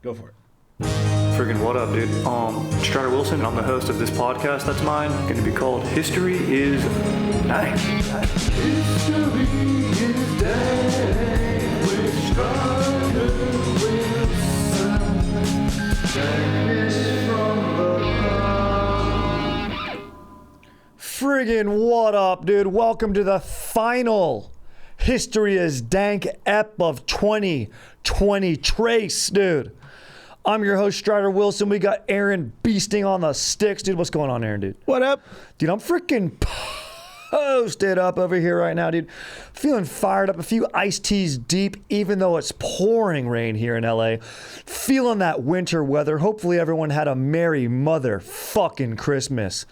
Go for it. Friggin' what up, dude? Strider Wilson, and I'm the host of this podcast that's mine, going to be called History is Dank. History is Dank with Strider Wilson. Dankness from the ground. Friggin' what up, dude? Welcome to the final History is Dank ep of 2020 Trace, dude. I'm your host, Strider Wilson. We got Aaron beasting on the sticks. Dude, what's going on, Aaron, dude? What up? Dude, I'm freaking posted up over here right now, dude. Feeling fired up, a few iced teas deep, even though it's pouring rain here in LA. Feeling that winter weather. Hopefully everyone had a merry motherfucking Christmas.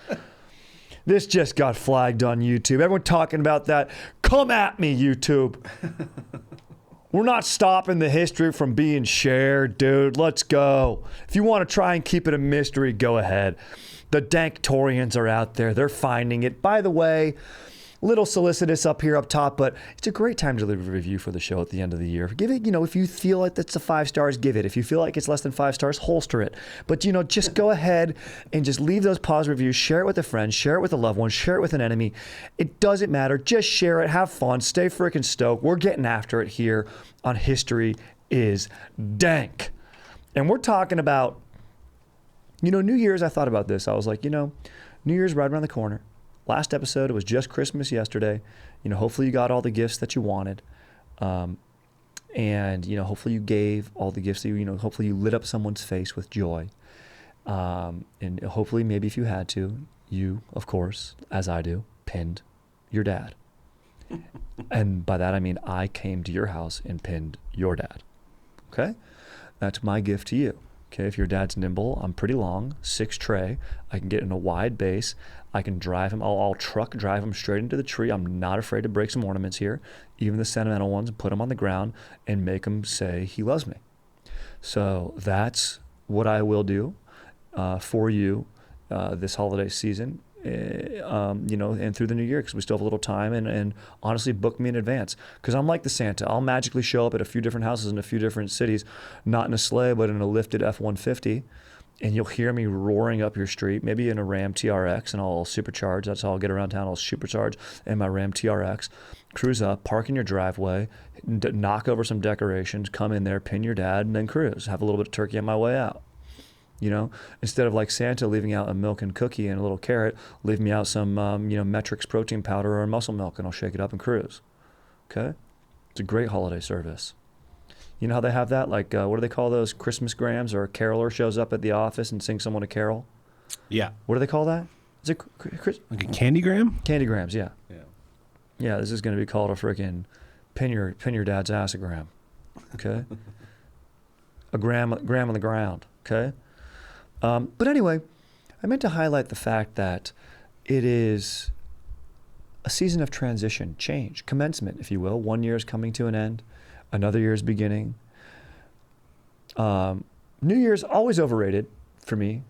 This just got flagged on YouTube. Everyone talking about that. Come at me, YouTube. We're not stopping the history from being shared, dude. Let's go. If you want to try and keep it a mystery, go ahead. The Danktorians are out there. They're finding it. By the way, little solicitous up here up top, but it's a great time to leave a review for the show at the end of the year. Give it, if you feel like that's a 5 stars, give it. If you feel like it's less than 5 stars, holster it. But, just go ahead and just leave those positive reviews. Share it with a friend. Share it with a loved one. Share it with an enemy. It doesn't matter. Just share it. Have fun. Stay freaking stoked. We're getting after it here on History is Dank. And we're talking about, New Year's. I thought about this. I was like, New Year's right around the corner. Last episode, it was just Christmas yesterday. Hopefully you got all the gifts that you wanted. And, hopefully you gave all the gifts that hopefully you lit up someone's face with joy. And hopefully maybe if you had to, you, of course, as I do, pinned your dad. And by that, I mean, I came to your house and pinned your dad. Okay? That's my gift to you. Okay, if your dad's nimble, I'm pretty long, 6 tray. I can get in a wide base. I can drive him. I'll truck drive him straight into the tree. I'm not afraid to break some ornaments here, even the sentimental ones, and put them on the ground and make him say he loves me. So that's what I will do for you this holiday season, and through the new year, because we still have a little time, and honestly, book me in advance, because I'm like the Santa. I'll magically show up at a few different houses in a few different cities, not in a sleigh, but in a lifted F-150, and you'll hear me roaring up your street, maybe in a Ram TRX, and I'll supercharge. That's how I'll get around town. I'll supercharge in my Ram TRX, cruise up, park in your driveway, knock over some decorations, come in there, pin your dad, and then cruise. Have a little bit of turkey on my way out. Instead of like Santa leaving out a milk and cookie and a little carrot, leave me out some, Metrix protein powder or muscle milk, and I'll shake it up and cruise. Okay? It's a great holiday service. You know how they have that? Like, what do they call those? Christmas grams, or a caroler shows up at the office and sings someone a carol? Yeah. What do they call that? Is it like a candygram? Candygrams, yeah. Yeah. Yeah, this is going to be called a freaking pin your dad's assagram. Okay? a gram on the ground. Okay? But anyway, I meant to highlight the fact that it is a season of transition, change, commencement, if you will. 1 year is coming to an end. Another year is beginning. New Year's always overrated for me.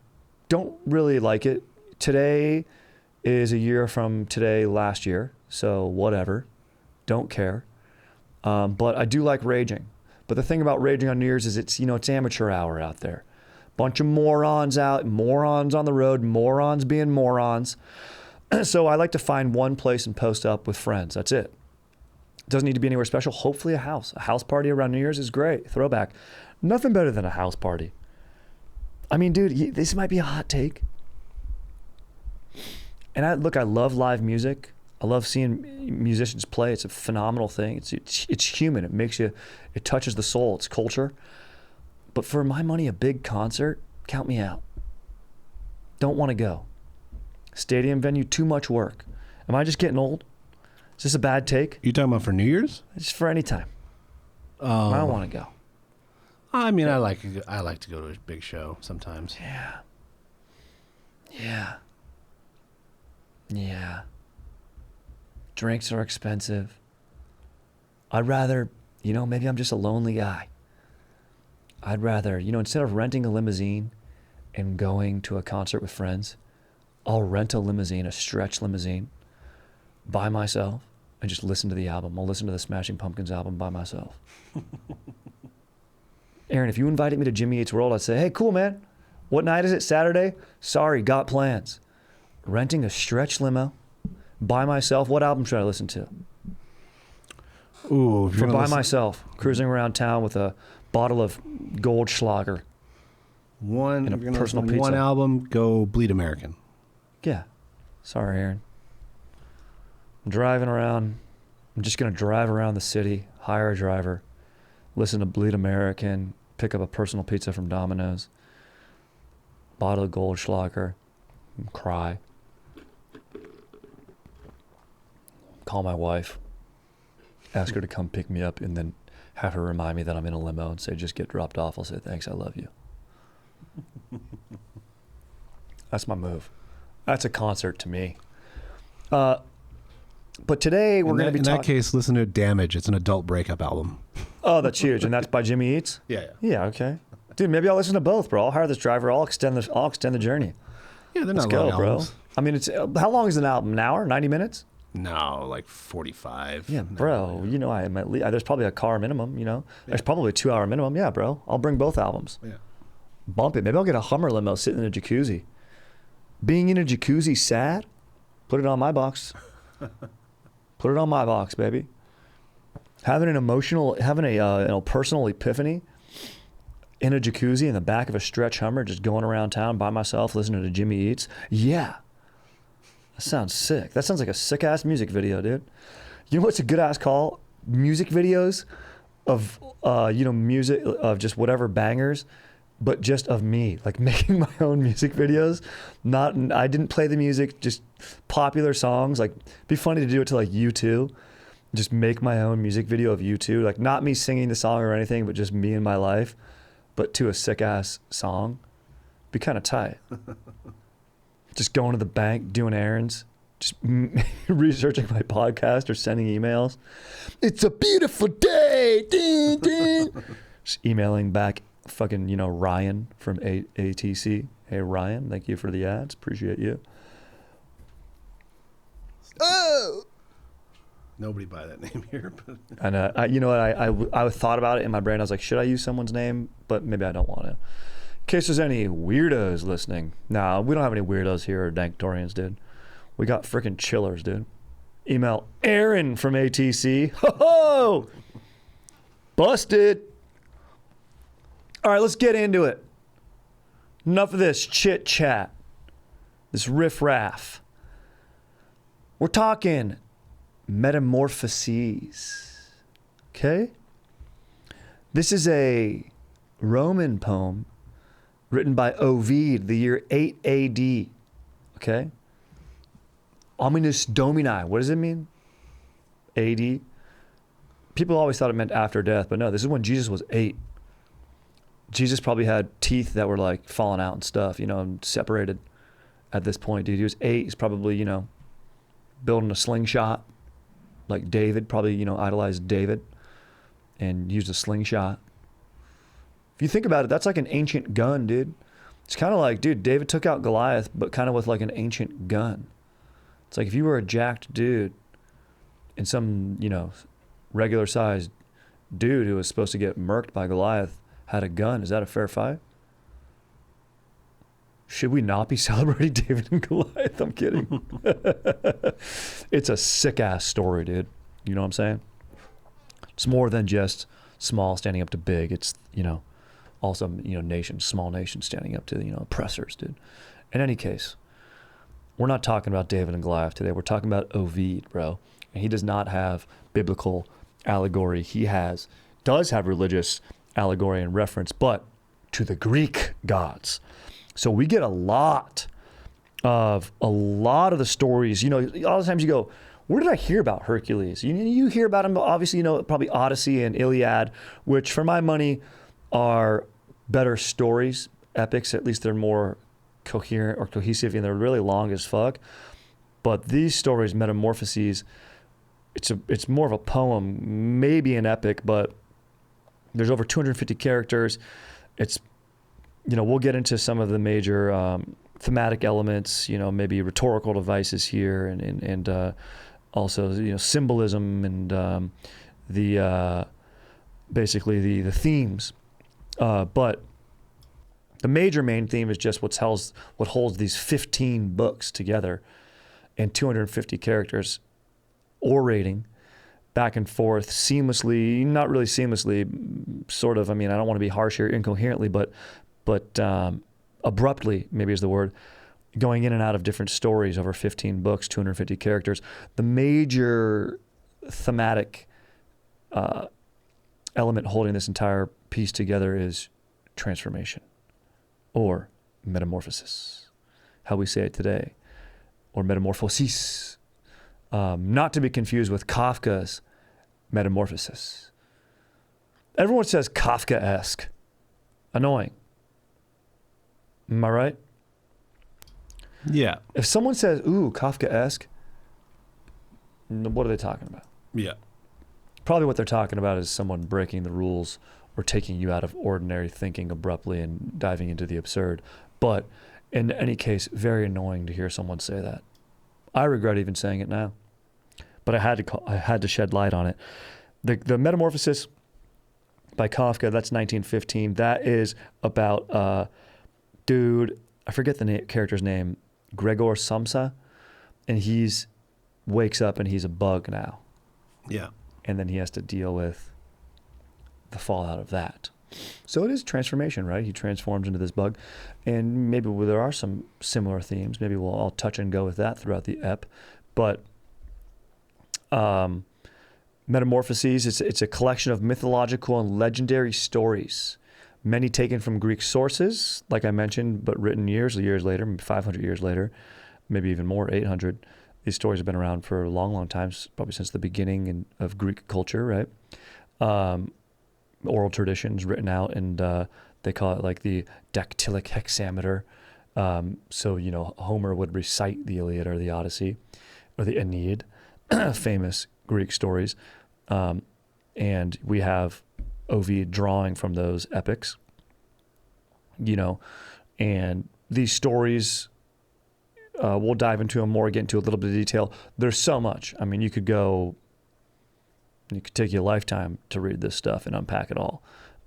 Don't really like it. Today is a year from today last year, so whatever. Don't care. But I do like raging. But the thing about raging on New Year's is it's amateur hour out there. Bunch of morons out, morons on the road, morons being morons. So I like to find one place and post up with friends. That's it. It doesn't need to be anywhere special. Hopefully a house. A house party around New Year's is great. Throwback. Nothing better than a house party. I mean, dude, this might be a hot take. And I love live music. I love seeing musicians play. It's a phenomenal thing. It's human. It touches the soul. It's culture. But for my money, a big concert, count me out. Don't want to go. Stadium venue, too much work. Am I just getting old? Is this a bad take? You talking about for New Year's? It's for any time. I don't want to go. I mean, I like to go to a big show sometimes. Yeah. Drinks are expensive. I'd rather, maybe I'm just a lonely guy. I'd rather, instead of renting a limousine and going to a concert with friends, I'll rent a limousine, a stretch limousine, by myself, and just listen to the album. I'll listen to the Smashing Pumpkins album by myself. Aaron, if you invited me to Jimmy Eats World, I'd say, hey, cool, man. What night is it? Saturday? Sorry, got plans. Renting a stretch limo by myself. What album should I listen to? Ooh, For by myself, cruising around town with a bottle of Goldschlager. One, and a personal pizza. One album, go Bleed American. Yeah. Sorry, Aaron. I'm driving around. I'm just going to drive around the city, hire a driver, listen to Bleed American, pick up a personal pizza from Domino's, bottle of Goldschlager, and cry. Call my wife, ask her to come pick me up, and then have her remind me that I'm in a limo and say, just get dropped off. I'll say, thanks, I love you. That's my move. That's a concert to me. But today we're going to be talking... In that case, listen to Damage. It's an adult breakup album. Oh, that's huge. And that's by Jimmy Eats? Yeah. Yeah, okay. Dude, maybe I'll listen to both, bro. I'll hire this driver. I'll extend the journey. Yeah, they're Let's not go, long bro. albums. I mean, it's how long is an album? An hour? 90 minutes? No, like 45. Yeah, bro. You know, I'm at least, there's probably a car minimum, you know? Yeah. There's probably a 2-hour minimum. Yeah, bro. I'll bring both albums. Yeah. Bump it. Maybe I'll get a Hummer limo sitting in a jacuzzi. Being in a jacuzzi sad? Put it on my box. Put it on my box, baby. Having a personal epiphany in a jacuzzi in the back of a stretch Hummer, just going around town by myself, listening to Jimmy Eats. Yeah. That sounds sick. That sounds like a sick-ass music video, dude. You know what's a good-ass call? Music videos of, music of just whatever bangers, but just of me, like making my own music videos. I didn't play the music, just popular songs. Like, it'd be funny to do it to like U2. Just make my own music video of U2. Like, not me singing the song or anything, but just me and my life, but to a sick-ass song. Be kind of tight. Just going to the bank, doing errands, just researching my podcast or sending emails. It's a beautiful day. Ding, ding. Just emailing back fucking, Ryan from ATC. Hey, Ryan, thank you for the ads. Appreciate you. Oh! Nobody by that name here. But And I thought about it in my brain. I was like, should I use someone's name? But maybe I don't want to. In case there's any weirdos listening. Nah, we don't have any weirdos here or Danktorians, dude. We got freaking chillers, dude. Email Aaron from ATC. Ho-ho! Busted. All right, let's get into it. Enough of this chit chat, this riff raff. We're talking Metamorphoses. Okay? This is a Roman poem written by Ovid, the year 8 AD. Okay? Ominous Domini. What does it mean? AD. People always thought it meant after death, but no, this is when Jesus was 8. Jesus probably had teeth that were like falling out and stuff, and separated at this point, dude. He was 8. He's probably, building a slingshot. Like David, probably, idolized David and used a slingshot. If you think about it, that's like an ancient gun, dude. It's kind of like, dude, David took out Goliath, but kind of with like an ancient gun. It's like if you were a jacked dude and some, regular sized dude who was supposed to get murked by Goliath had a gun, is that a fair fight? Should we not be celebrating David and Goliath? I'm kidding. It's a sick ass story, dude. You know what I'm saying? It's more than just small standing up to big. It's, also, nations, small nations standing up to, oppressors, dude. In any case, we're not talking about David and Goliath today. We're talking about Ovid, bro. And he does not have biblical allegory. He does have religious allegory and reference, but to the Greek gods. So we get a lot of the stories. A lot of times you go, where did I hear about Hercules? You hear about him, obviously, probably Odyssey and Iliad, which for my money are better stories, epics. At least they're more coherent or cohesive, and they're really long as fuck. But these stories, Metamorphoses, it's more of a poem, maybe an epic, but there's over 250 characters. It's, we'll get into some of the major thematic elements, maybe rhetorical devices here, and also, symbolism and basically the themes But the main theme is just what holds these 15 books together and 250 characters orating back and forth seamlessly, not really seamlessly, sort of. I mean, I don't want to be harsh here, incoherently, but abruptly, maybe is the word, going in and out of different stories over 15 books, 250 characters. The major thematic element holding this entire piece together is transformation, or metamorphosis, how we say it today, or metamorphoses, not to be confused with Kafka's Metamorphoses. Everyone says Kafka-esque. Annoying. Am I right? Yeah. If someone says, ooh, Kafka-esque, what are they talking about? Yeah. Probably what they're talking about is someone breaking the rules or taking you out of ordinary thinking abruptly and diving into the absurd. But in any case, very annoying to hear someone say that. I regret even saying it now, but I had to shed light on it. The Metamorphosis by Kafka, that's 1915. That is about dude, I forget the character's name, Gregor Samsa, and he's wakes up and he's a bug now. Yeah. And then he has to deal with the fallout of that. So it is transformation, right? He transforms into this bug. And maybe there are some similar themes. Maybe we'll all touch and go with that throughout the ep. But Metamorphoses, it's a collection of mythological and legendary stories, many taken from Greek sources, like I mentioned, but written years later, maybe 500 years later, maybe even more, 800. These stories have been around for a long, long time, probably since the beginning of Greek culture, right? Oral traditions written out, and they call it like the dactylic hexameter. So, Homer would recite the Iliad or the Odyssey or the Aeneid, famous Greek stories. And we have Ovid drawing from those epics, and these stories, we'll dive into them more, get into a little bit of detail. There's so much. I mean, you could take you a lifetime to read this stuff and unpack it all.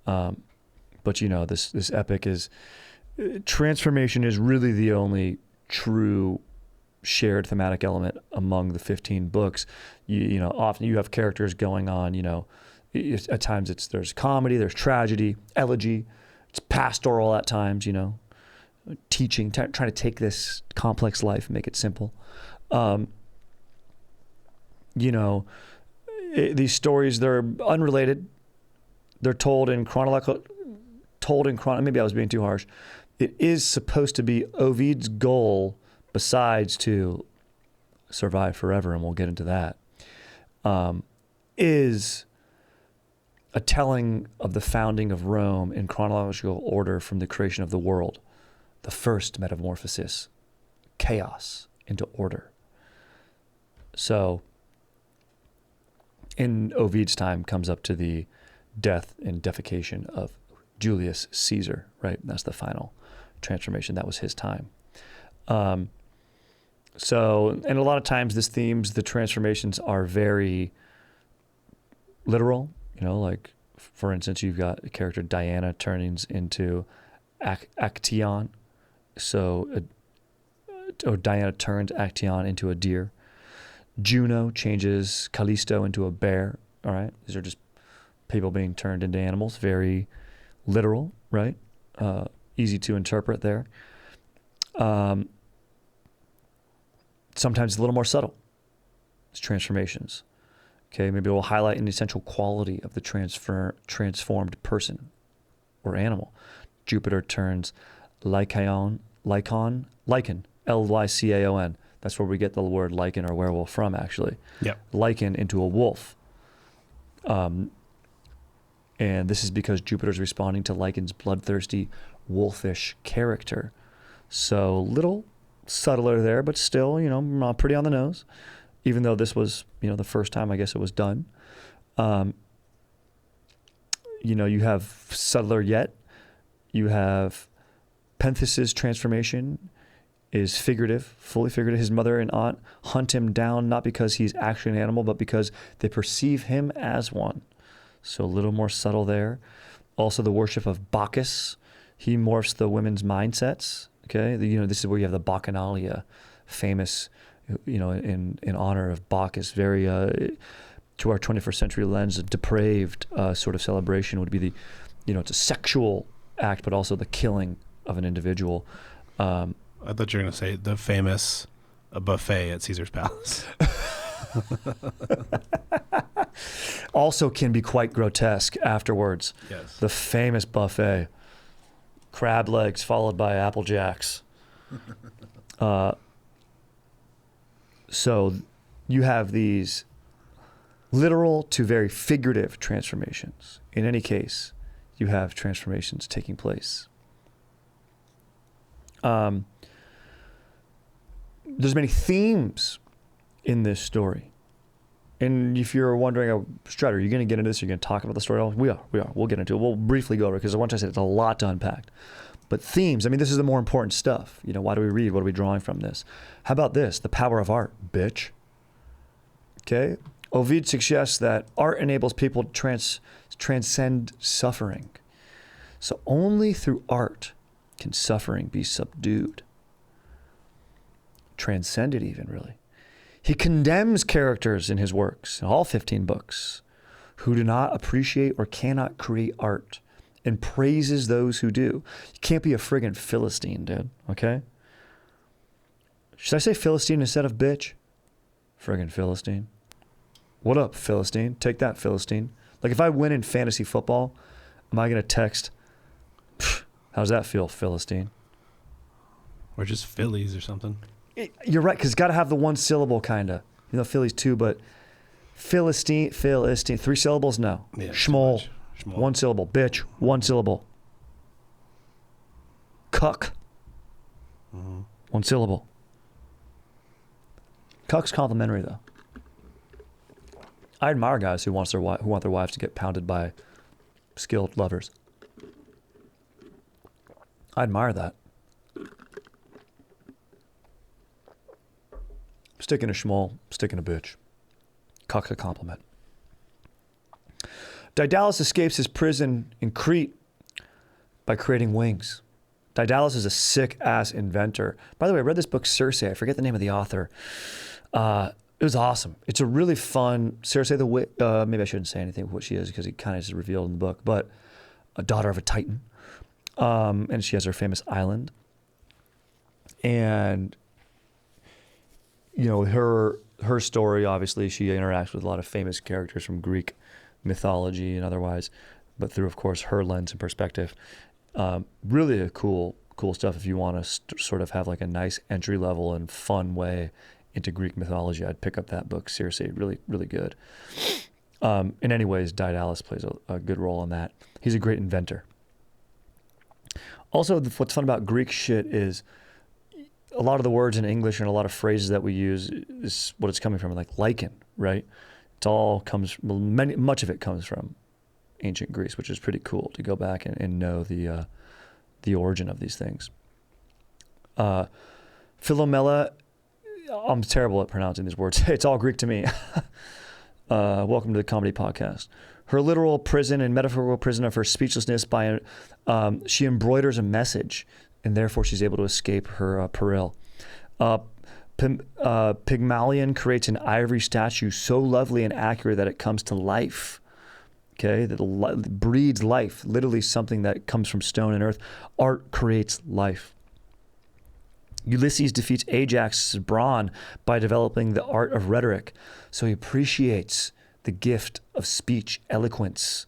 But this epic transformation is really the only true shared thematic element among the 15 books. Often you have characters going on, at times there's comedy, there's tragedy, elegy, it's pastoral at times, teaching, trying to take this complex life and make it simple. These stories, they're unrelated. They're told in chronological, maybe I was being too harsh. It is supposed to be Ovid's goal, besides to survive forever, and we'll get into that, is a telling of the founding of Rome in chronological order from the creation of the world. The first metamorphosis, chaos into order. So, in Ovid's time comes up to the death and defecation of Julius Caesar, right? That's the final transformation. That was his time. So, and a lot of times the transformations are very literal, like, for instance, you've got a character, Diana, turns into Actaeon. So, Diana turns Actaeon into a deer. Juno changes Callisto into a bear. All right. These are just people being turned into animals. Very literal, right? Easy to interpret there. Sometimes a little more subtle. It's transformations. Okay, maybe we'll highlight an essential quality of the transformed person or animal. Jupiter turns Lycaon, Lycaon. That's where we get the word lichen or werewolf from, actually. Yep. Lichen into a wolf. And this is because Jupiter's responding to Lycan's bloodthirsty, wolfish character. So little subtler there, but still, pretty on the nose, even though this was, the first time I guess it was done. You have subtler yet. You have Pentheus' transformation is figurative, fully figurative. His mother and aunt hunt him down, not because he's actually an animal, but because they perceive him as one. So a little more subtle there. Also the worship of Bacchus. He morphs the women's mindsets. Okay, this is where you have the Bacchanalia, famous, in honor of Bacchus. Very, to our 21st century lens, a depraved sort of celebration would be the, it's a sexual act, but also the killing of an individual. I thought you were going to say the famous buffet at Caesar's Palace. Also can be quite grotesque afterwards. Yes. The famous buffet. Crab legs followed by Apple Jacks. So you have these literal to very figurative transformations. In any case, you have transformations taking place. There's many themes in this story. And if you're wondering, Strutter, are you going to get into this? You're going to talk about the story? We are. We'll get into it. We'll briefly go over it because I said it's a lot to unpack. But themes, this is the more important stuff. Why do we read? What are we drawing from this? How about this? The power of art, bitch. Okay? Ovid suggests that art enables people to transcend suffering. So only through art can suffering be subdued. Transcended even, really. He condemns characters in his works, in all 15 books, who do not appreciate or cannot create art, and praises those who do. You can't be a friggin' Philistine, dude, okay? Should I say Philistine instead of bitch? Friggin' Philistine. What up, Philistine? Take that, Philistine. Like, if I win in fantasy football, am I going to text, how's that feel, Philistine? Or just Phillies or something. You're right, because it's got to have the one syllable, kind of. Phillies too, but Philistine, 3 syllables? No. Yeah, Schmoll, 1 syllable. Bitch, 1 syllable. Cuck, 1 syllable. Cuck's complimentary, though. I admire guys who want their wives to get pounded by skilled lovers. I admire that. Sticking a schmoll, sticking a bitch. Cuck's a compliment. Daedalus escapes his prison in Crete by creating wings. Daedalus is a sick-ass inventor. By the way, I read this book, Circe. I forget the name of the author. It was awesome. It's a really fun, Circe the witch, maybe I shouldn't say anything of what she is because it kind of is revealed in the book, but a daughter of a Titan. And she has her famous island. And her story, obviously, she interacts with a lot of famous characters from Greek mythology and otherwise, but through, of course, her lens and perspective. Really a cool stuff if you want to sort of have like a nice entry level and fun way into Greek mythology. I'd pick up that book, Circe. Really, really good. In any ways, Daedalus plays a good role in that. He's a great inventor. Also, what's fun about Greek shit is a lot of the words in English and a lot of phrases that we use is what it's coming from, like lichen, right? Much of it comes from ancient Greece, which is pretty cool to go back and know the origin of these things. Philomela, I'm terrible at pronouncing these words. It's all Greek to me. Welcome to the comedy podcast. Her literal prison and metaphorical prison of her speechlessness she embroiders a message, and therefore she's able to escape her peril. Pygmalion creates an ivory statue so lovely and accurate that it comes to life. Okay, that breeds life, literally something that comes from stone and earth. Art creates life. Ulysses defeats Ajax's brawn by developing the art of rhetoric. So he appreciates the gift of speech, eloquence,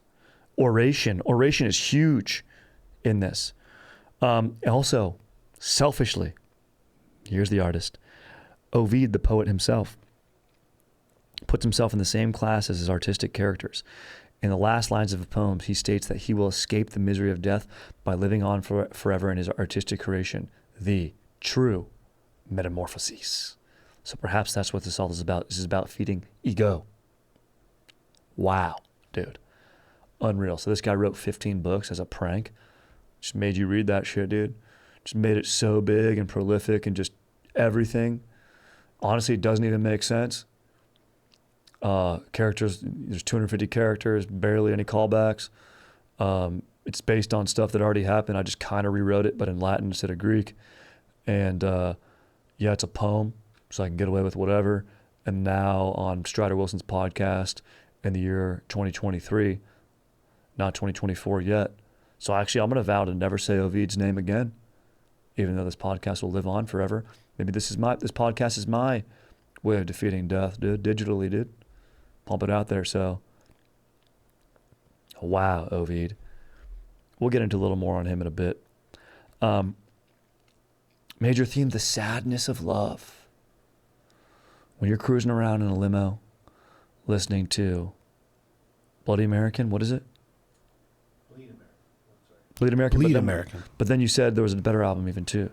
oration. Oration is huge in this. Also, selfishly, here's the artist. Ovid, the poet himself, puts himself in the same class as his artistic characters. In the last lines of the poem, he states that he will escape the misery of death by living on forever in his artistic creation, the true Metamorphoses. So perhaps that's what this all is about. This is about feeding ego. Wow, dude. Unreal. So this guy wrote 15 books as a prank. Just made you read that shit, dude. Just made it so big and prolific and just everything. Honestly, it doesn't even make sense. Characters, there's 250 characters, barely any callbacks. It's based on stuff that already happened. I just kind of rewrote it, but in Latin instead of Greek. And yeah, it's a poem, so I can get away with whatever. And now on Strider Wilson's podcast in the year 2023, not 2024 yet. So actually, I'm going to vow to never say Ovid's name again, even though this podcast will live on forever. Maybe this podcast is my way of defeating death, dude. Digitally, dude. Pump it out there. So, wow, Ovid. We'll get into a little more on him in a bit. Major theme, the sadness of love. When you're cruising around in a limo, listening to Bloody American, what is it? Bleed American. Bleed American. But then you said there was a better album even too.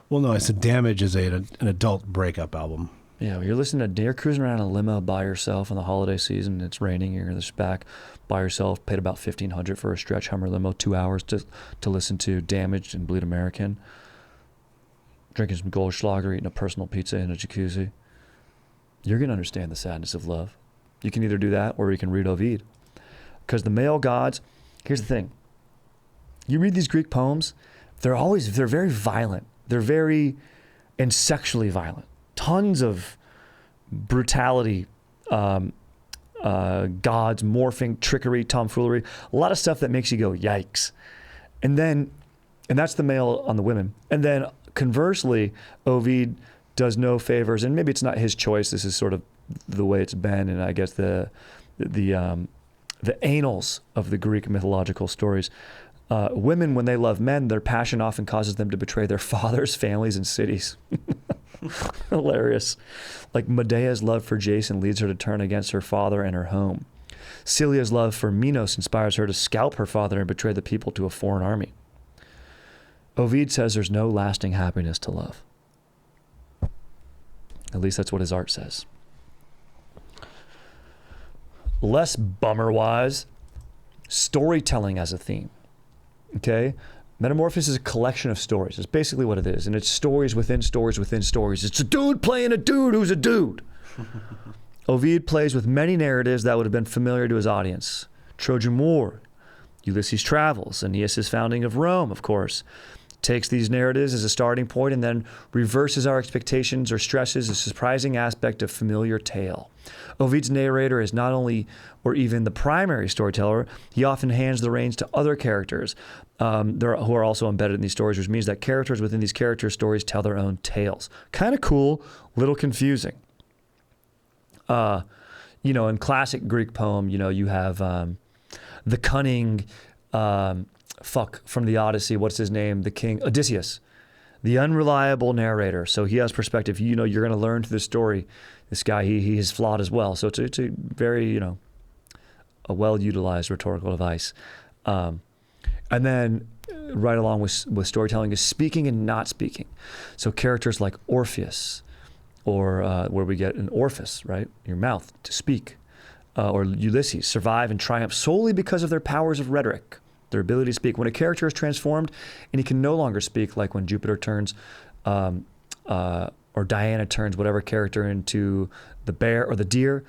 Well, no, I said Damage is an adult breakup album. Yeah, well, you're cruising around in a limo by yourself in the holiday season. It's raining. You're in this back by yourself. Paid about $1,500 for a stretch Hummer limo, 2 hours to listen to Damaged and Bleed American. Drinking some Goldschlager, eating a personal pizza in a jacuzzi. You're gonna understand the sadness of love. You can either do that or you can read Ovid, because the male gods. Here's the thing. You read these Greek poems, they're very violent. They're very and sexually violent. Tons of brutality, gods morphing, trickery, tomfoolery, a lot of stuff that makes you go, yikes. And that's the male on the women. And then conversely, Ovid does no favors, and maybe it's not his choice. This is sort of the way it's been, and I guess the annals of the Greek mythological stories. Women, when they love men, their passion often causes them to betray their fathers, families, and cities. Hilarious. Like Medea's love for Jason leads her to turn against her father and her home. Celia's love for Minos inspires her to scalp her father and betray the people to a foreign army. Ovid says there's no lasting happiness to love. At least that's what his art says. Less bummer-wise, storytelling as a theme. Okay? Metamorphoses is a collection of stories. It's basically what it is. And it's stories within stories within stories. It's a dude playing a dude who's a dude. Ovid plays with many narratives that would have been familiar to his audience. Trojan War, Ulysses' travels, Aeneas' founding of Rome, of course. Takes these narratives as a starting point and then reverses our expectations or stresses a surprising aspect of familiar tale. Ovid's narrator is not only or even the primary storyteller, he often hands the reins to other characters who are also embedded in these stories, which means that characters within these character stories tell their own tales. Kind of cool, little confusing. In classic Greek poem, you have the cunning from the Odyssey, what's his name? The king, Odysseus, the unreliable narrator. So he has perspective. You're going to learn through the story. This guy, he is flawed as well. So it's a very, a well-utilized rhetorical device. And then right along with storytelling is speaking and not speaking. So characters like Orpheus, or where we get an orifice, right? Your mouth to speak. Or Ulysses survive and triumph solely because of their powers of rhetoric. Their ability to speak. When a character is transformed and he can no longer speak, like when Jupiter turns or Diana turns whatever character into the bear or the deer,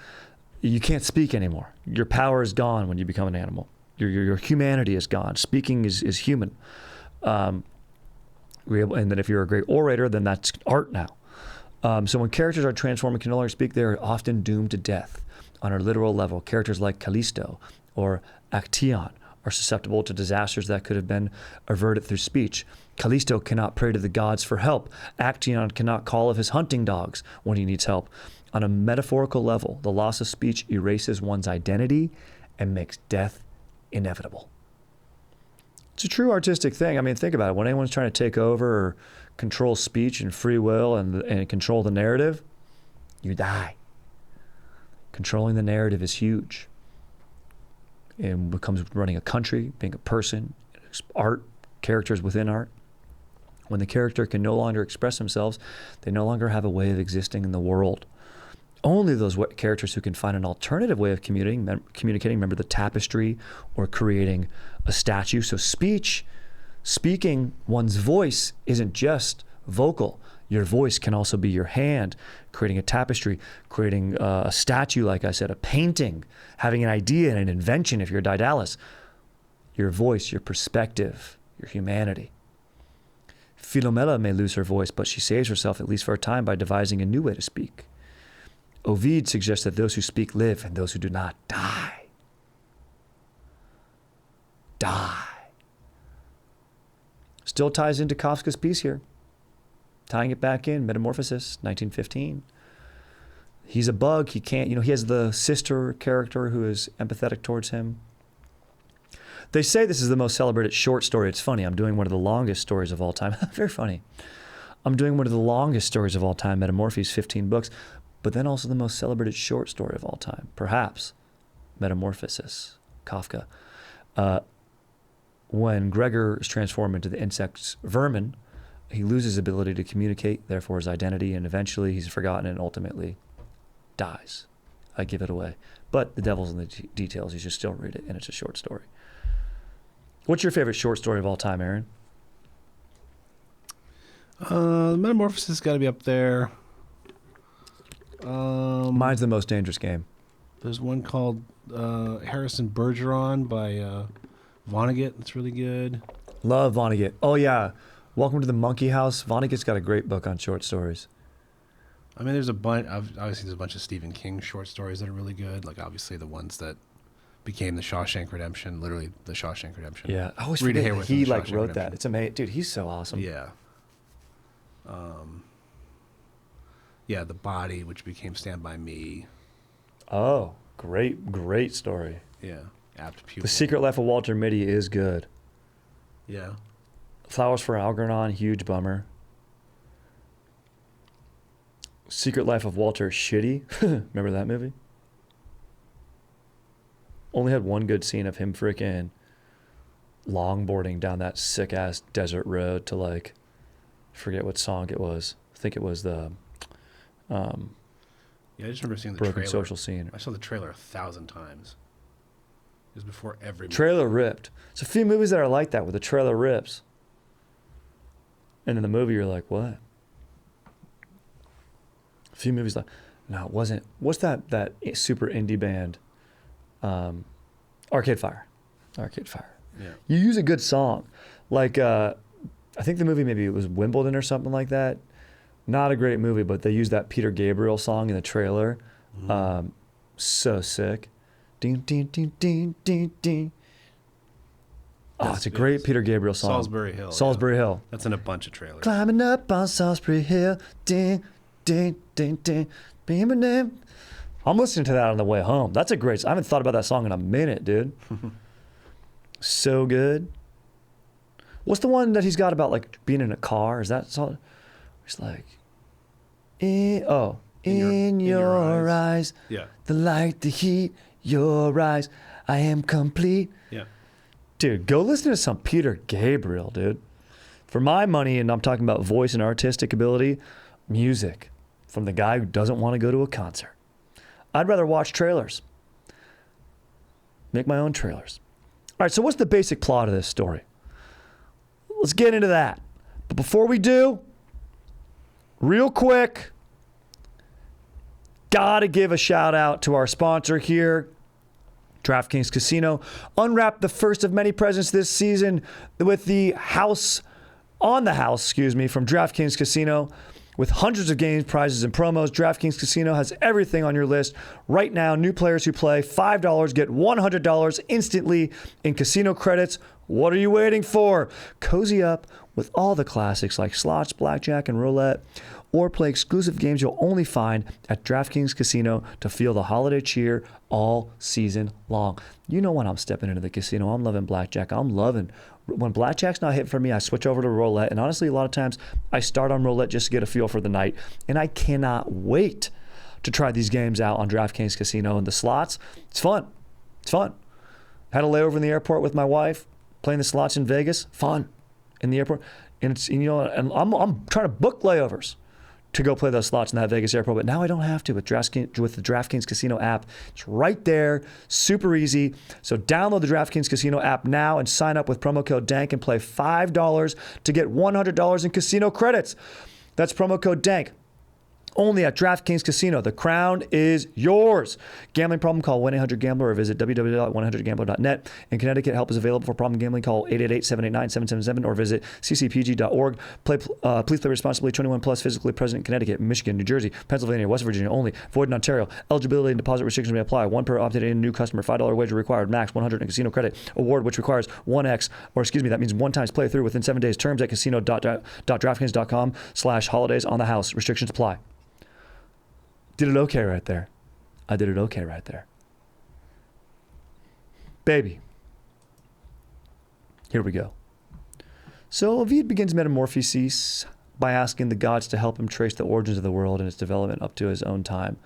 you can't speak anymore. Your power is gone when you become an animal. Your humanity is gone. Speaking is human. And then if you're a great orator, then that's art now. So when characters are transformed and can no longer speak, they are often doomed to death. On a literal level, characters like Callisto or Actaeon are susceptible to disasters that could have been averted through speech. Callisto cannot pray to the gods for help. Actaeon cannot call of his hunting dogs when he needs help. On a metaphorical level, the loss of speech erases one's identity and makes death inevitable. It's a true artistic thing. I mean, think about it. When anyone's trying to take over or control speech and free will and control the narrative, you die. Controlling the narrative is huge. It becomes running a country, being a person, art, characters within art. When the character can no longer express themselves, they no longer have a way of existing in the world. Only those characters who can find an alternative way of communicating, remember the tapestry or creating a statue. So speaking one's voice isn't just vocal. Your voice can also be your hand, creating a tapestry, creating a statue, like I said, a painting, having an idea and an invention if you're Daedalus. your voice, your perspective, your humanity. Philomela may lose her voice, but she saves herself, at least for a time, by devising a new way to speak. Ovid suggests that those who speak live, and those who do not die. Die. Still ties into Kafka's piece here. Tying it back in, Metamorphoses, 1915. He's a bug. He can't, he has the sister character who is empathetic towards him. They say this is the most celebrated short story. It's funny. I'm doing one of the longest stories of all time. Very funny. I'm doing one of the longest stories of all time, Metamorphoses, 15 books, but then also the most celebrated short story of all time. Perhaps Metamorphoses, Kafka. When Gregor is transformed into the insect's vermin, he loses his ability to communicate, therefore his identity, and eventually he's forgotten and ultimately dies. I give it away. But the devil's in the details. You should still read it, and it's a short story. What's your favorite short story of all time, Aaron? Metamorphosis got to be up there. Mine's The Most Dangerous Game. There's one called Harrison Bergeron by Vonnegut. That's really good. Love Vonnegut. Oh, yeah. Welcome to the Monkey House. Vonnegut's got a great book on short stories. I mean, there's a bunch. Obviously, there's a bunch of Stephen King short stories that are really good. Like, obviously, the ones that became the Shawshank Redemption, literally the Shawshank Redemption. Yeah, I always Rita forget Hayworth he in The wrote Shawshank that. Redemption. It's amazing, dude. He's so awesome. Yeah. Yeah, The Body, which became Stand By Me. Oh, great story. Yeah, Apt Pupil. The Secret Life of Walter Mitty is good. Yeah. Flowers for Algernon, huge bummer. Secret Life of Walter Shitty. Remember that movie? Only had one good scene of him freaking longboarding down that sick ass desert road to like, forget what song it was. I think it was the Yeah, I just remember seeing the Broken trailer. Social Scene. I saw the trailer 1,000 times. It was before every movie. Trailer ripped. There's a few movies that are like that where the trailer rips. And in the movie you're like, what? A few movies like, no, it wasn't. What's that super indie band? Arcade Fire. Arcade Fire. Yeah. You use a good song. Like, I think the movie, maybe it was Wimbledon or something like that. Not a great movie, but they used that Peter Gabriel song in the trailer. Mm-hmm. So sick. Ding, ding, ding, ding, ding, ding. Oh, it's a great Peter Gabriel song. Salisbury Hill. Salisbury yeah. Hill. That's in a bunch of trailers. Climbing up on Salisbury Hill. Ding, ding, ding, ding. Be my name. I'm listening to that on the way home. That's a great song. I haven't thought about that song in a minute, dude. So good. What's the one that he's got about like being in a car? Is that song? It's like, in your eyes. Yeah. The light, the heat, your eyes. I am complete. Yeah. Dude, go listen to some Peter Gabriel, dude. For my money, and I'm talking about voice and artistic ability, music from the guy who doesn't want to go to a concert. I'd rather watch trailers. Make my own trailers. All right, so what's the basic plot of this story? Let's get into that. But before we do, real quick, gotta give a shout out to our sponsor here, DraftKings Casino. Unwrap the first of many presents this season with the house from DraftKings Casino. With hundreds of games, prizes, and promos, DraftKings Casino has everything on your list. Right now, new players who play $5 get $100 instantly in casino credits. What are you waiting for? Cozy up with all the classics like slots, blackjack, and roulette, or play exclusive games you'll only find at DraftKings Casino to feel the holiday cheer all season long. You know when I'm stepping into the casino, I'm loving blackjack. When blackjack's not hitting for me, I switch over to roulette. And honestly, a lot of times I start on roulette just to get a feel for the night. And I cannot wait to try these games out on DraftKings Casino. And the slots, it's fun. It's fun. Had a layover in the airport with my wife, playing the slots in Vegas. Fun in the airport. And I'm trying to book layovers to go play those slots in that Vegas airport, but now I don't have to with the DraftKings Casino app. It's right there, super easy. So download the DraftKings Casino app now and sign up with promo code DANK and play $5 to get $100 in casino credits. That's promo code DANK. only at DraftKings Casino. The crown is yours. Gambling problem? Call 1-800-GAMBLER or visit www.100gambler.net. In Connecticut, help is available for problem gambling. Call 888-789-777 or visit ccpg.org. Please play responsibly. 21 plus, physically present in Connecticut, Michigan, New Jersey, Pennsylvania, West Virginia only. Void in Ontario. Eligibility and deposit restrictions may apply. One per opted-in new customer. $5 wager required. Max 100 in casino credit. Award which requires that means one times play through within 7 days. Terms at casino.draftkings.com/holidays on the house. Restrictions apply. Did it okay right there. I did it okay right there. Baby. Here we go. So Ovid begins Metamorphoses by asking the gods to help him trace the origins of the world and its development up to his own time.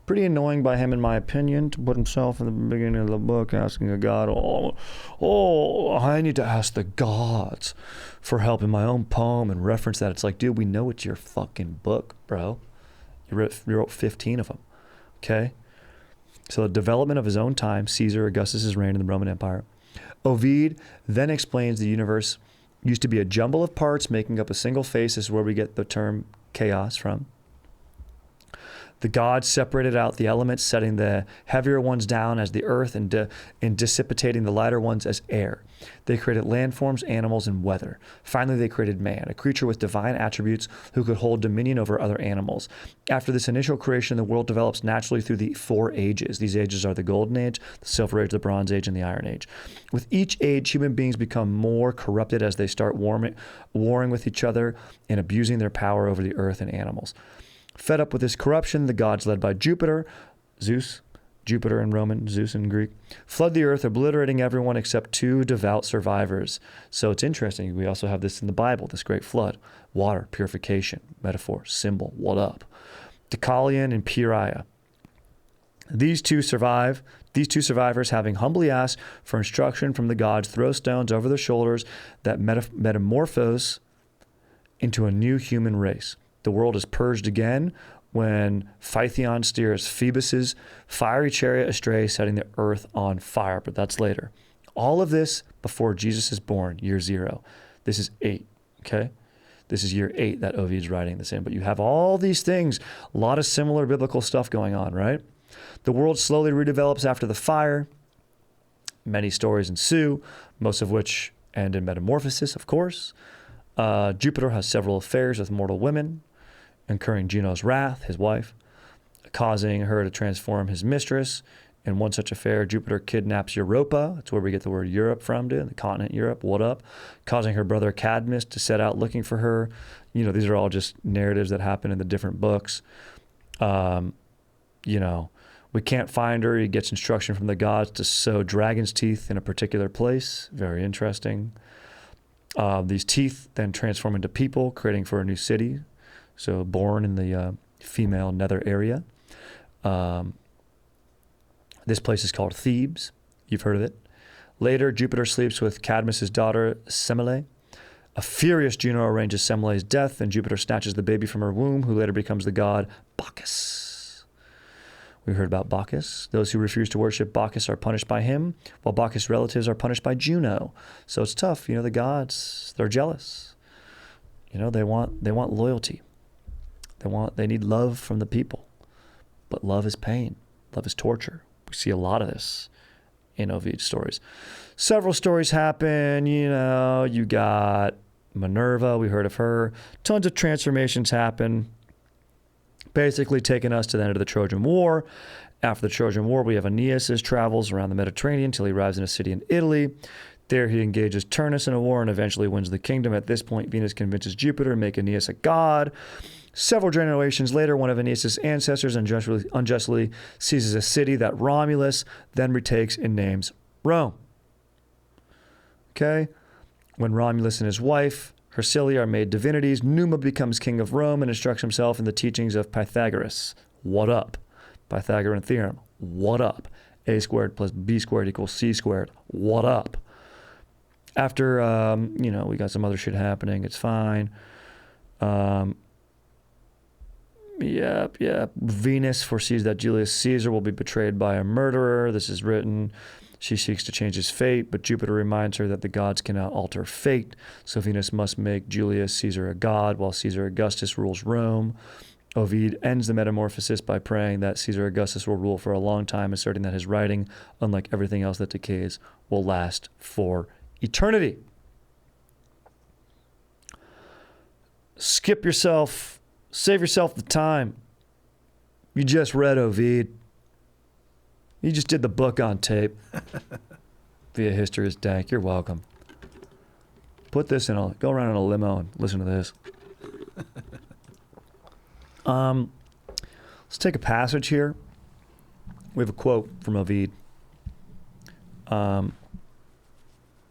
Pretty annoying by him, in my opinion, to put himself in the beginning of the book asking a god, I need to ask the gods for help in my own poem and reference that. It's like, dude, we know it's your fucking book, bro. You wrote 15 of them, okay? So the development of his own time, Caesar, Augustus' reign in the Roman Empire. Ovid then explains the universe used to be a jumble of parts making up a single face. This is where we get the term chaos from. The gods separated out the elements, setting the heavier ones down as the earth and dissipating the lighter ones as air. They created landforms, animals, and weather. Finally, they created man, a creature with divine attributes who could hold dominion over other animals. After this initial creation, the world develops naturally through the 4 ages. These ages are the Golden Age, the Silver Age, the Bronze Age, and the Iron Age. With each age, human beings become more corrupted as they start warring with each other and abusing their power over the earth and animals. Fed up with this corruption, the gods led by Jupiter, Zeus, Jupiter in Roman, Zeus in Greek, flood the earth, obliterating everyone except 2 devout survivors. So it's interesting. We also have this in the Bible, this great flood. Water, purification, metaphor, symbol, what up? Deucalion and Pyrrhia. These two survivors, having humbly asked for instruction from the gods, throw stones over their shoulders that metamorphose into a new human race. The world is purged again when Phaethon steers Phoebus's fiery chariot astray, setting the earth on fire. But that's later. All of this before Jesus is born, year 0. This is 8, okay? This is year 8 that Ovid's writing this in. But you have all these things, a lot of similar biblical stuff going on, right? The world slowly redevelops after the fire. Many stories ensue, most of which end in metamorphosis, of course. Jupiter has several affairs with mortal women, incurring Juno's wrath, his wife, causing her to transform his mistress. In one such affair, Jupiter kidnaps Europa. That's where we get the word Europe from, dude, the continent Europe, what up? Causing her brother Cadmus to set out looking for her. You know, these are all just narratives that happen in the different books. We can't find her. He gets instruction from the gods to sow dragon's teeth in a particular place. Very interesting. These teeth then transform into people, creating for a new city. So born in the female nether area. This place is called Thebes. You've heard of it. Later, Jupiter sleeps with Cadmus's daughter, Semele. A furious Juno arranges Semele's death, and Jupiter snatches the baby from her womb, who later becomes the god Bacchus. We heard about Bacchus. Those who refuse to worship Bacchus are punished by him, while Bacchus' relatives are punished by Juno. So it's tough. The gods, they're jealous. They want loyalty. They need love from the people. But love is pain. Love is torture. We see a lot of this in Ovid's stories. Several stories happen. You got Minerva. We heard of her. Tons of transformations happen. Basically taking us to the end of the Trojan War. After the Trojan War, we have Aeneas' travels around the Mediterranean until he arrives in a city in Italy. There he engages Turnus in a war and eventually wins the kingdom. At this point, Venus convinces Jupiter to make Aeneas a god. Several generations later, one of Aeneas' ancestors unjustly seizes a city that Romulus then retakes and names Rome. Okay? When Romulus and his wife, Hersilia, are made divinities, Numa becomes king of Rome and instructs himself in the teachings of Pythagoras. What up? Pythagorean theorem. What up? A squared plus B squared equals C squared. What up? After, we got some other shit happening. It's fine. Yep. Venus foresees that Julius Caesar will be betrayed by a murderer. This is written. She seeks to change his fate, but Jupiter reminds her that the gods cannot alter fate. So Venus must make Julius Caesar a god while Caesar Augustus rules Rome. Ovid ends the Metamorphoses by praying that Caesar Augustus will rule for a long time, asserting that his writing, unlike everything else that decays, will last for eternity. Skip yourself. Save yourself the time. You just read Ovid. You just did the book on tape. Via History is Dank. You're welcome. Put this in go around in a limo and listen to this. Let's take a passage here. We have a quote from Ovid.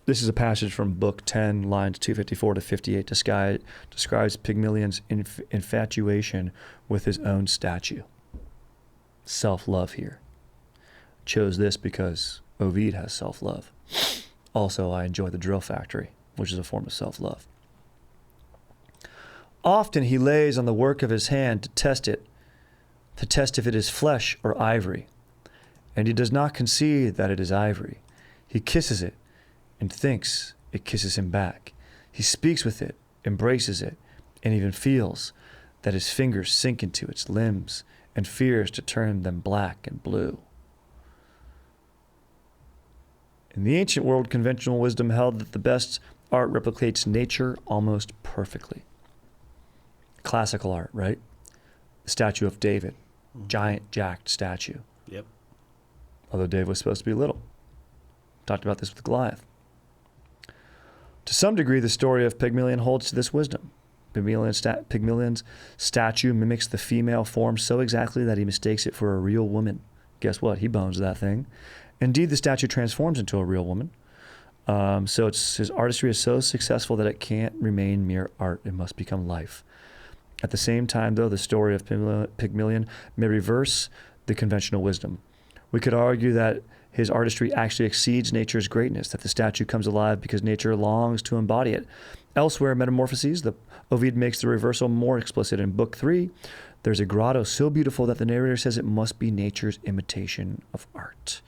This is a passage from Book 10, lines 254 to 58, describes Pygmalion's infatuation with his own statue. Self-love here. Chose this because Ovid has self-love. Also, I enjoy the drill factory, which is a form of self-love. Often he lays on the work of his hand to test if it is flesh or ivory, and he does not concede that it is ivory. He kisses it and thinks it kisses him back. He speaks with it, embraces it, and even feels that his fingers sink into its limbs and fears to turn them black and blue. In the ancient world, conventional wisdom held that the best art replicates nature almost perfectly. Classical art, right? The statue of David. Giant, jacked statue. Yep. Although David was supposed to be little. Talked about this with Goliath. To some degree, the story of Pygmalion holds to this wisdom. Pygmalion's statue mimics the female form so exactly that he mistakes it for a real woman. Guess what? He bones that thing. Indeed, the statue transforms into a real woman. So his artistry is so successful that it can't remain mere art. It must become life. At the same time, though, the story of Pygmalion may reverse the conventional wisdom. We could argue that his artistry actually exceeds nature's greatness, that the statue comes alive because nature longs to embody it. Elsewhere, Metamorphoses, Ovid makes the reversal more explicit. In Book 3, there's a grotto so beautiful that the narrator says it must be nature's imitation of art.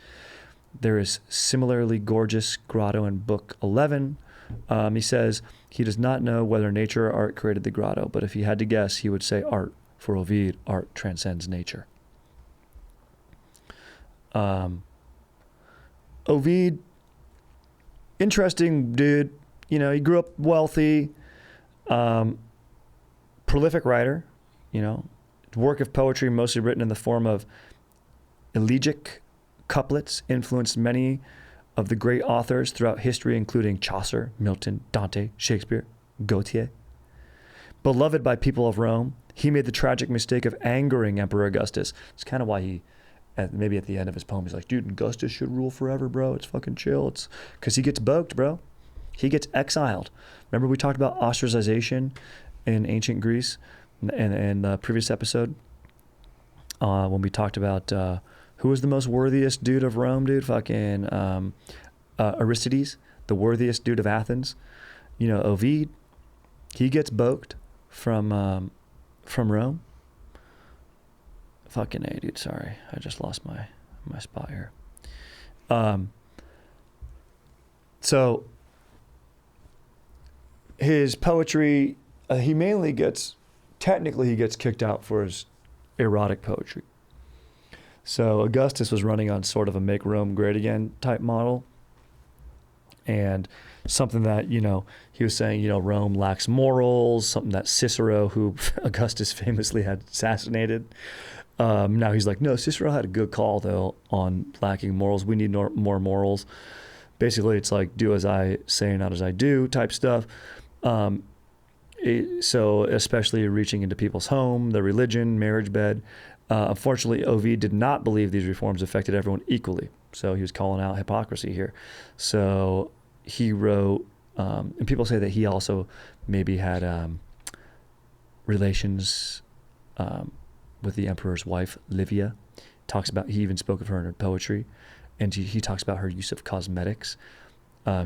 There is similarly gorgeous grotto in Book 11. He says he does not know whether nature or art created the grotto, but if he had to guess, he would say art. For Ovid, art transcends nature. Ovid, interesting dude. You know, he grew up wealthy, prolific writer. You know, work of poetry mostly written in the form of elegiac couplets influenced many of the great authors throughout history, including Chaucer, Milton, Dante, Shakespeare, Gautier. Beloved by people of Rome, he made the tragic mistake of angering Emperor Augustus. It's kind of why he, maybe at the end of his poem, he's like, dude, Augustus should rule forever, bro. It's fucking chill. It's because he gets boked, bro. He gets exiled. Remember we talked about ostracization in ancient Greece in the previous episode when we talked about who was the most worthiest dude of Rome, dude? Fucking Aristides, the worthiest dude of Athens. You know, Ovid, he gets boked from Rome. Fucking A, dude. Sorry, I just lost my spot here. So his poetry, he gets kicked out for his erotic poetry. So Augustus was running on sort of a make Rome great again type model. And something that, you know, he was saying, you know, Rome lacks morals, something that Cicero, who Augustus famously had assassinated. Now he's like, no, Cicero had a good call, though, on lacking morals. We need more morals. Basically, it's like do as I say, not as I do type stuff. So especially reaching into people's home, their religion, marriage bed. Unfortunately, Ovid did not believe these reforms affected everyone equally. So he was calling out hypocrisy here. So he wrote, and people say that he also maybe had relations with the emperor's wife, Livia. He even spoke of her in her poetry. And he talks about her use of cosmetics.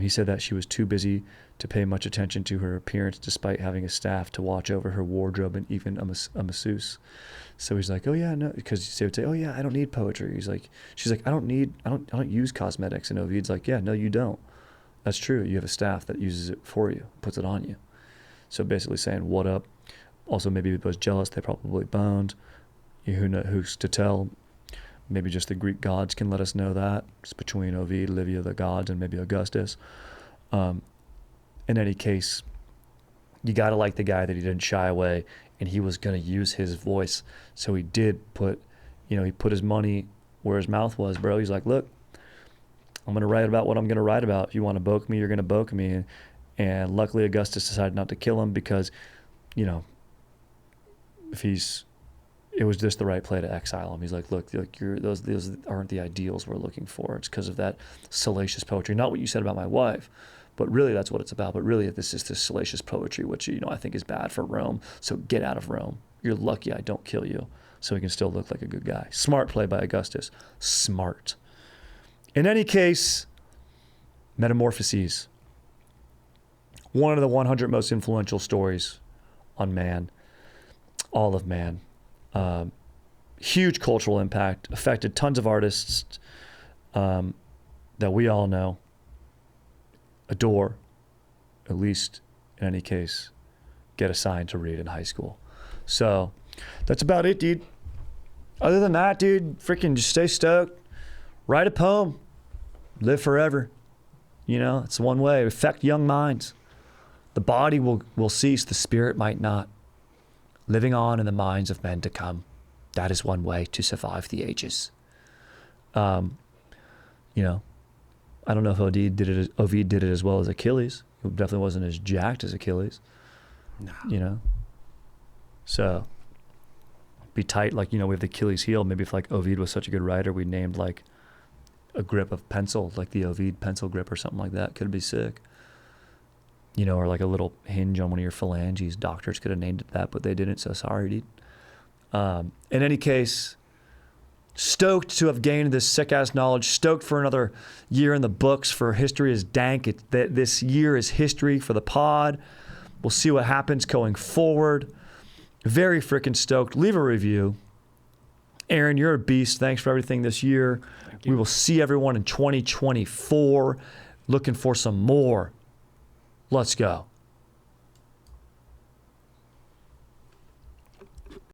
He said that she was too busy to pay much attention to her appearance despite having a staff to watch over her wardrobe and even a masseuse. So he's like, oh yeah, no, because they would say, oh yeah, I don't need poetry. She's like, I don't use cosmetics. And Ovid's like, yeah, no, you don't. That's true. You have a staff that uses it for you, puts it on you. So basically saying, what up, Also, maybe he was jealous. They probably boned. Who's to tell? Maybe just the Greek gods can let us know that. It's between Ovid, Livia, the gods, and maybe Augustus. In any case, you got to like the guy that he didn't shy away, and he was going to use his voice. So he did put, he put his money where his mouth was, bro. He's like, look, I'm going to write about what I'm going to write about. If you want to boke me, you're going to boke me. And luckily Augustus decided not to kill him because, it was just the right play to exile him. He's like, look, those aren't the ideals we're looking for. It's because of that salacious poetry. Not what you said about my wife, but really that's what it's about. But really this is this salacious poetry, which, I think is bad for Rome. So get out of Rome. You're lucky I don't kill you. So he can still look like a good guy. Smart play by Augustus. Smart. In any case, Metamorphoses. One of the 100 most influential stories on man. All of man. Huge cultural impact, affected tons of artists that we all know, adore, at least in any case, get assigned to read in high school. So that's about it, dude. Other than that, dude, freaking just stay stoked. Write a poem. Live forever. It's one way. Affect young minds. The body will cease, the spirit might not. Living on in the minds of men to come. That is one way to survive the ages. I don't know if Ovid did it as well as Achilles. He definitely wasn't as jacked as Achilles. No. So be tight, we have the Achilles heel. Maybe if Ovid was such a good writer, we named a grip of pencil, like the Ovid pencil grip or something like that. Could be sick. Or a little hinge on one of your phalanges. Doctors could have named it that, but they didn't, so sorry, dude. In any case, stoked to have gained this sick-ass knowledge. Stoked for another year in the books for History is Dank. This year is history for the pod. We'll see what happens going forward. Very freaking stoked. Leave a review. Aaron, you're a beast. Thanks for everything this year. Thank you. We will see everyone in 2024. Looking for some more. Let's go.